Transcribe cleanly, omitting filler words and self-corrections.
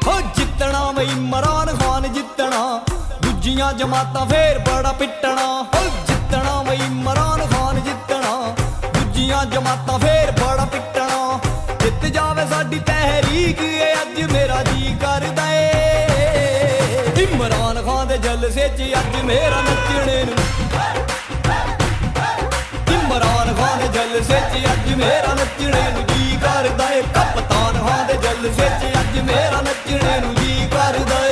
हो जितना मैं इमरान खान जितना दूजियां जमातां फेर बड़ा पिटना। हो जितना मैं इमरान खान जितना दूजियां जमातां फेर बड़ा पिटना। जित जावे साडी तहरीक अज मेरा जी करदा ए इमरान खान दे जलसे च अज मेरा नचने नूं। इमरान खान दे जलसे च अज मेरा नचने नूं जी करदा ए कप्तान खान दे जलसे च अज मेरा नचने नूं जी करदा।